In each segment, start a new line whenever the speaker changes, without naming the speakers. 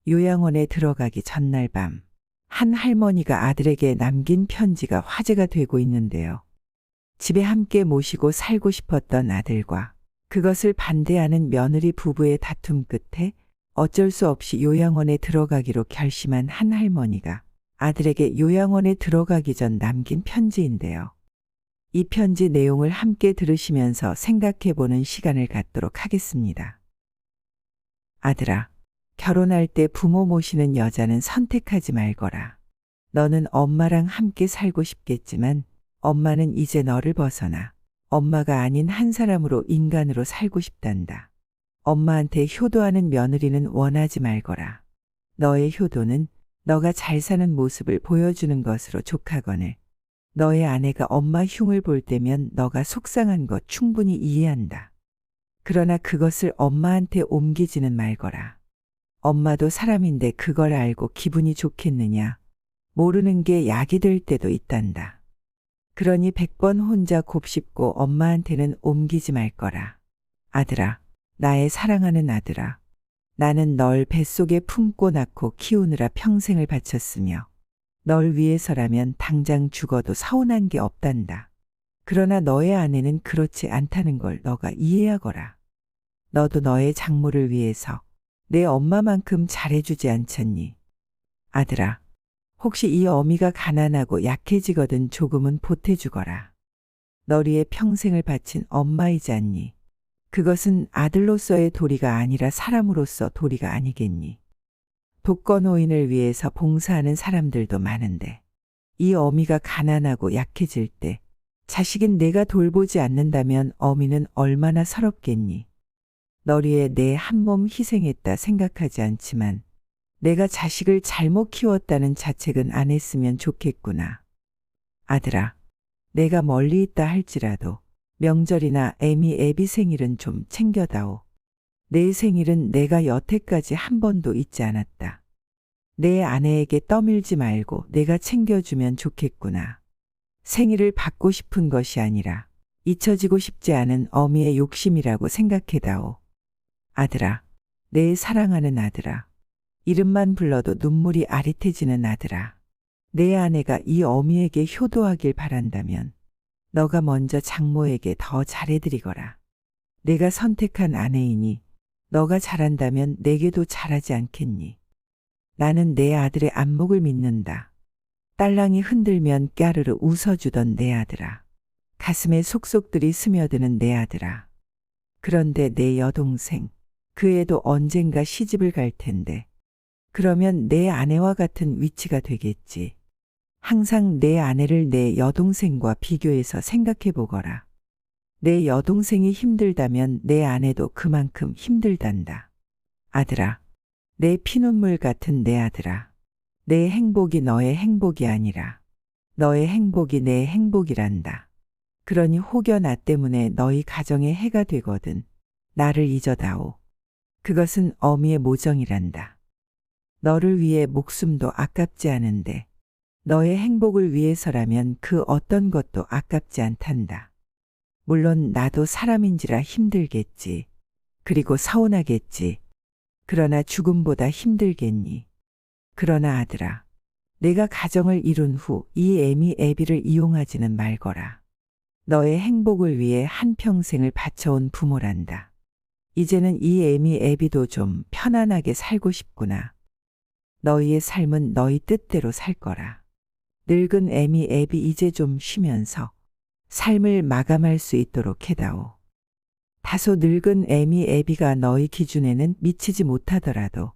요양원에 들어가기 전날 밤, 한 할머니가 아들에게 남긴 편지가 화제가 되고 있는데요. 집에 함께 모시고 살고 싶었던 아들과 그것을 반대하는 며느리 부부의 다툼 끝에 어쩔 수 없이 요양원에 들어가기로 결심한 한 할머니가 아들에게 요양원에 들어가기 전 남긴 편지인데요. 이 편지 내용을 함께 들으시면서 생각해 보는 시간을 갖도록 하겠습니다. 아들아, 결혼할 때 부모 모시는 여자는 선택하지 말거라. 너는 엄마랑 함께 살고 싶겠지만 엄마는 이제 너를 벗어나 엄마가 아닌 한 사람으로 인간으로 살고 싶단다. 엄마한테 효도하는 며느리는 원하지 말거라. 너의 효도는 너가 잘 사는 모습을 보여주는 것으로 족하거늘 너의 아내가 엄마 흉을 볼 때면 너가 속상한 것 충분히 이해한다. 그러나 그것을 엄마한테 옮기지는 말거라. 엄마도 사람인데 그걸 알고 기분이 좋겠느냐. 모르는 게 약이 될 때도 있단다. 그러니 100번 혼자 곱씹고 엄마한테는 옮기지 말거라. 아들아, 나의 사랑하는 아들아. 나는 널 뱃속에 품고 낳고 키우느라 평생을 바쳤으며 널 위해서라면 당장 죽어도 서운한 게 없단다. 그러나 너의 아내는 그렇지 않다는 걸 너가 이해하거라. 너도 너의 장모를 위해서 내 엄마만큼 잘해주지 않잖니. 아들아, 혹시 이 어미가 가난하고 약해지거든 조금은 보태주거라. 널 위해 평생을 바친 엄마이지 않니. 그것은 아들로서의 도리가 아니라 사람으로서 도리가 아니겠니. 독거노인을 위해서 봉사하는 사람들도 많은데 이 어미가 가난하고 약해질 때 자식인 내가 돌보지 않는다면 어미는 얼마나 서럽겠니. 널 위해 내 한 몸 희생했다 생각하지 않지만 내가 자식을 잘못 키웠다는 자책은 안 했으면 좋겠구나. 아들아, 내가 멀리 있다 할지라도 명절이나 애비 생일은 좀 챙겨다오. 내 생일은 내가 여태까지 한 번도 잊지 않았다. 내 아내에게 떠밀지 말고 내가 챙겨주면 좋겠구나. 생일을 받고 싶은 것이 아니라 잊혀지고 싶지 않은 어미의 욕심이라고 생각해다오. 아들아, 내 사랑하는 아들아. 이름만 불러도 눈물이 아릿해지는 아들아. 내 아내가 이 어미에게 효도하길 바란다면 너가 먼저 장모에게 더 잘해드리거라. 내가 선택한 아내이니 너가 잘한다면 내게도 잘하지 않겠니. 나는 내 아들의 안목을 믿는다. 딸랑이 흔들면 까르르 웃어주던 내 아들아. 가슴에 속속들이 스며드는 내 아들아. 그런데 내 여동생, 그 애도 언젠가 시집을 갈 텐데 그러면 내 아내와 같은 위치가 되겠지. 항상 내 아내를 내 여동생과 비교해서 생각해 보거라. 내 여동생이 힘들다면 내 아내도 그만큼 힘들단다. 아들아, 내 피눈물 같은 내 아들아. 내 행복이 너의 행복이 아니라 너의 행복이 내 행복이란다. 그러니 혹여 나 때문에 너희 가정에 해가 되거든 나를 잊어다오. 그것은 어미의 모정이란다. 너를 위해 목숨도 아깝지 않은데 너의 행복을 위해서라면 그 어떤 것도 아깝지 않단다. 물론 나도 사람인지라 힘들겠지. 그리고 서운하겠지. 그러나 죽음보다 힘들겠니. 그러나 아들아, 내가 가정을 이룬 후 이 애비를 이용하지는 말거라. 너의 행복을 위해 한평생을 바쳐온 부모란다. 이제는 이 애비도 좀 편안하게 살고 싶구나. 너희의 삶은 너희 뜻대로 살 거라. 늙은 애비 이제 좀 쉬면서 삶을 마감할 수 있도록 해다오. 다소 늙은 애비가 너희 기준에는 미치지 못하더라도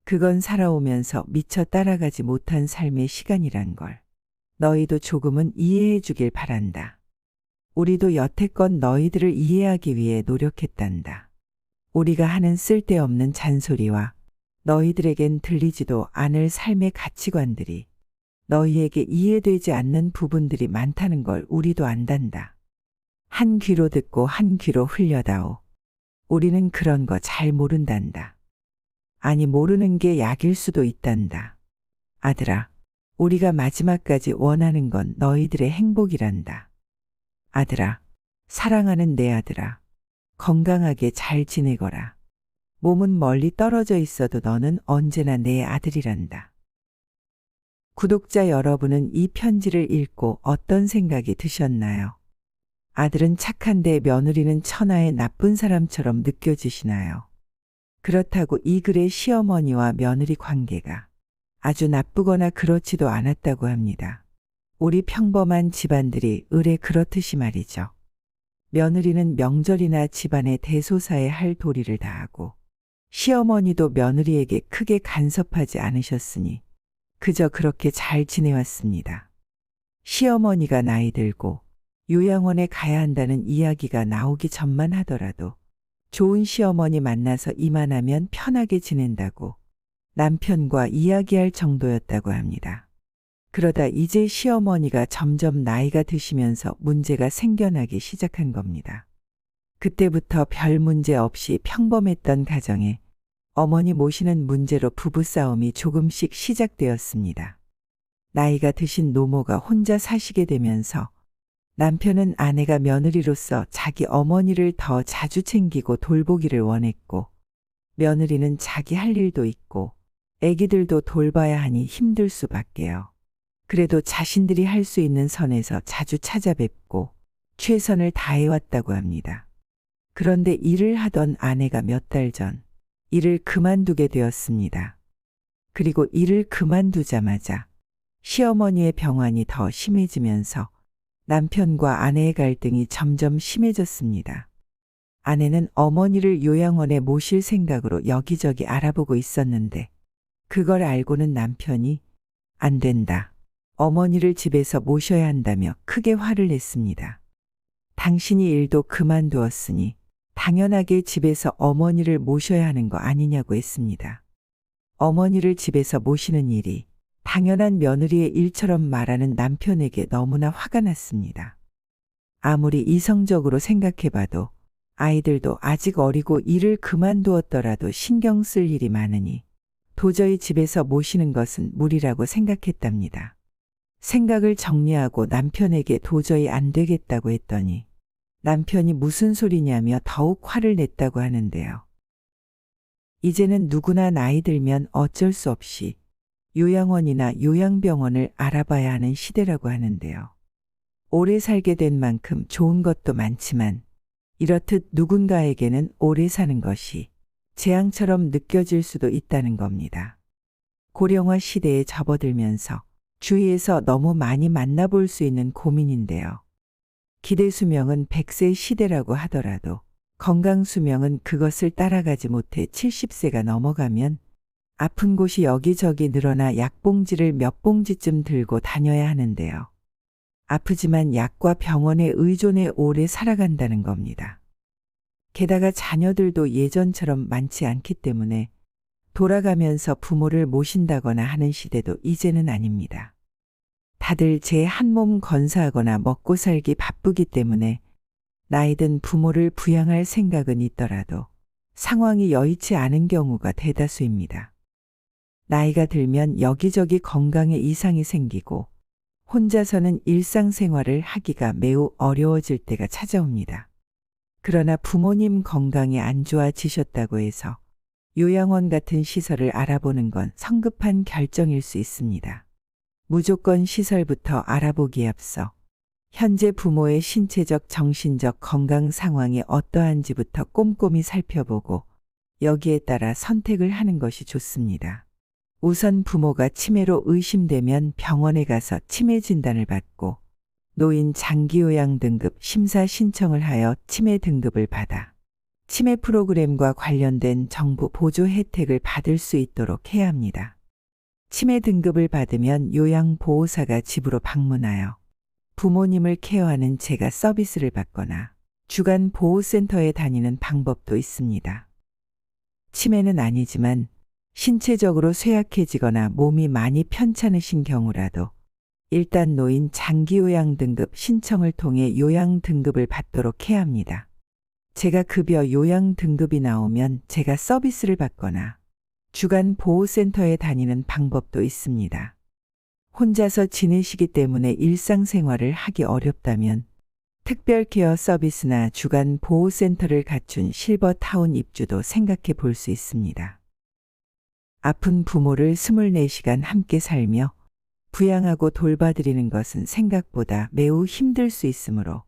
그건 살아오면서 미처 따라가지 못한 삶의 시간이란 걸 너희도 조금은 이해해 주길 바란다. 우리도 여태껏 너희들을 이해하기 위해 노력했단다. 우리가 하는 쓸데없는 잔소리와 너희들에겐 들리지도 않을 삶의 가치관들이 너희에게 이해되지 않는 부분들이 많다는 걸 우리도 안단다. 한 귀로 듣고 한 귀로 흘려다오. 우리는 그런 거 잘 모른단다. 아니 모르는 게 약일 수도 있단다. 아들아, 우리가 마지막까지 원하는 건 너희들의 행복이란다. 아들아, 사랑하는 내 아들아, 건강하게 잘 지내거라. 몸은 멀리 떨어져 있어도 너는 언제나 내 아들이란다. 구독자 여러분은 이 편지를 읽고 어떤 생각이 드셨나요? 아들은 착한데 며느리는 천하의 나쁜 사람처럼 느껴지시나요? 그렇다고 이 글의 시어머니와 며느리 관계가 아주 나쁘거나 그렇지도 않았다고 합니다. 우리 평범한 집안들이 의례 그렇듯이 말이죠. 며느리는 명절이나 집안의 대소사에 할 도리를 다하고 시어머니도 며느리에게 크게 간섭하지 않으셨으니 그저 그렇게 잘 지내왔습니다. 시어머니가 나이 들고 요양원에 가야 한다는 이야기가 나오기 전만 하더라도 좋은 시어머니 만나서 이만하면 편하게 지낸다고 남편과 이야기할 정도였다고 합니다. 그러다 이제 시어머니가 점점 나이가 드시면서 문제가 생겨나기 시작한 겁니다. 그때부터 별 문제 없이 평범했던 가정에 어머니 모시는 문제로 부부싸움이 조금씩 시작되었습니다. 나이가 드신 노모가 혼자 사시게 되면서 남편은 아내가 며느리로서 자기 어머니를 더 자주 챙기고 돌보기를 원했고 며느리는 자기 할 일도 있고 애기들도 돌봐야 하니 힘들 수밖에요. 그래도 자신들이 할 수 있는 선에서 자주 찾아뵙고 최선을 다해왔다고 합니다. 그런데 일을 하던 아내가 몇 달 전 일을 그만두게 되었습니다. 그리고 일을 그만두자마자 시어머니의 병환이 더 심해지면서 남편과 아내의 갈등이 점점 심해졌습니다. 아내는 어머니를 요양원에 모실 생각으로 여기저기 알아보고 있었는데 그걸 알고는 남편이 안 된다. 어머니를 집에서 모셔야 한다며 크게 화를 냈습니다. 당신이 일도 그만두었으니 당연하게 집에서 어머니를 모셔야 하는 거 아니냐고 했습니다. 어머니를 집에서 모시는 일이 당연한 며느리의 일처럼 말하는 남편에게 너무나 화가 났습니다. 아무리 이성적으로 생각해봐도 아이들도 아직 어리고 일을 그만두었더라도 신경 쓸 일이 많으니 도저히 집에서 모시는 것은 무리라고 생각했답니다. 생각을 정리하고 남편에게 도저히 안 되겠다고 했더니 남편이 무슨 소리냐며 더욱 화를 냈다고 하는데요. 이제는 누구나 나이 들면 어쩔 수 없이 요양원이나 요양병원을 알아봐야 하는 시대라고 하는데요. 오래 살게 된 만큼 좋은 것도 많지만 이렇듯 누군가에게는 오래 사는 것이 재앙처럼 느껴질 수도 있다는 겁니다. 고령화 시대에 접어들면서 주위에서 너무 많이 만나볼 수 있는 고민인데요. 기대 수명은 100세 시대라고 하더라도 건강 수명은 그것을 따라가지 못해 70세가 넘어가면 아픈 곳이 여기저기 늘어나 약봉지를 몇 봉지쯤 들고 다녀야 하는데요. 아프지만 약과 병원에 의존해 오래 살아간다는 겁니다. 게다가 자녀들도 예전처럼 많지 않기 때문에 돌아가면서 부모를 모신다거나 하는 시대도 이제는 아닙니다. 다들 제 한 몸 건사하거나 먹고 살기 바쁘기 때문에 나이든 부모를 부양할 생각은 있더라도 상황이 여의치 않은 경우가 대다수입니다. 나이가 들면 여기저기 건강에 이상이 생기고 혼자서는 일상생활을 하기가 매우 어려워질 때가 찾아옵니다. 그러나 부모님 건강이 안 좋아지셨다고 해서 요양원 같은 시설을 알아보는 건 성급한 결정일 수 있습니다. 무조건 시설부터 알아보기에 앞서 현재 부모의 신체적, 정신적 건강 상황이 어떠한지부터 꼼꼼히 살펴보고 여기에 따라 선택을 하는 것이 좋습니다. 우선 부모가 치매로 의심되면 병원에 가서 치매 진단을 받고 노인 장기요양 등급 심사 신청을 하여 치매 등급을 받아 치매 프로그램과 관련된 정부 보조 혜택을 받을 수 있도록 해야 합니다. 치매 등급을 받으면 요양보호사가 집으로 방문하여 부모님을 케어하는 제가 서비스를 받거나 주간 보호센터에 다니는 방법도 있습니다. 치매는 아니지만 신체적으로 쇠약해지거나 몸이 많이 편찮으신 경우라도 일단 노인 장기요양 등급 신청을 통해 요양 등급을 받도록 해야 합니다. 제가 급여 요양 등급이 나오면 제가 서비스를 받거나 주간 보호센터에 다니는 방법도 있습니다. 혼자서 지내시기 때문에 일상생활을 하기 어렵다면 특별 케어 서비스나 주간 보호센터를 갖춘 실버타운 입주도 생각해 볼 수 있습니다. 아픈 부모를 24시간 함께 살며 부양하고 돌봐드리는 것은 생각보다 매우 힘들 수 있으므로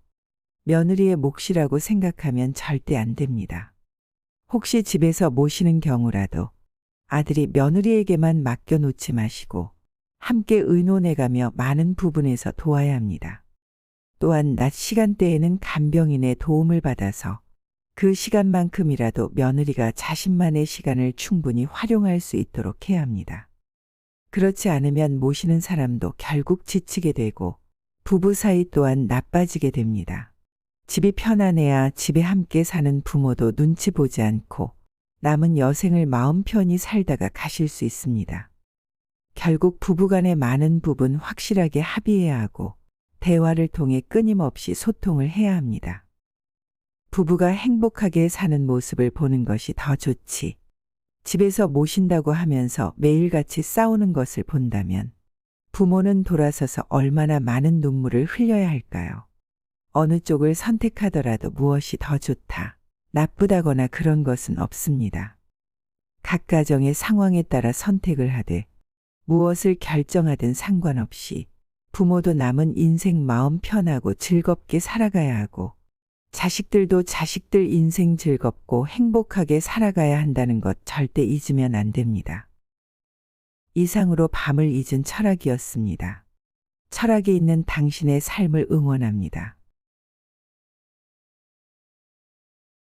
며느리의 몫이라고 생각하면 절대 안 됩니다. 혹시 집에서 모시는 경우라도 아들이 며느리에게만 맡겨놓지 마시고 함께 의논해가며 많은 부분에서 도와야 합니다. 또한 낮 시간대에는 간병인의 도움을 받아서 그 시간만큼이라도 며느리가 자신만의 시간을 충분히 활용할 수 있도록 해야 합니다. 그렇지 않으면 모시는 사람도 결국 지치게 되고 부부 사이 또한 나빠지게 됩니다. 집이 편안해야 집에 함께 사는 부모도 눈치 보지 않고 남은 여생을 마음 편히 살다가 가실 수 있습니다. 결국 부부간의 많은 부분 확실하게 합의해야 하고 대화를 통해 끊임없이 소통을 해야 합니다. 부부가 행복하게 사는 모습을 보는 것이 더 좋지. 집에서 모신다고 하면서 매일같이 싸우는 것을 본다면 부모는 돌아서서 얼마나 많은 눈물을 흘려야 할까요? 어느 쪽을 선택하더라도 무엇이 더 좋다, 나쁘다거나 그런 것은 없습니다. 각 가정의 상황에 따라 선택을 하되 무엇을 결정하든 상관없이 부모도 남은 인생 마음 편하고 즐겁게 살아가야 하고 자식들도 자식들 인생 즐겁고 행복하게 살아가야 한다는 것 절대 잊으면 안 됩니다. 이상으로 밤을 잊은 철학이었습니다. 철학이 있는 당신의 삶을 응원합니다.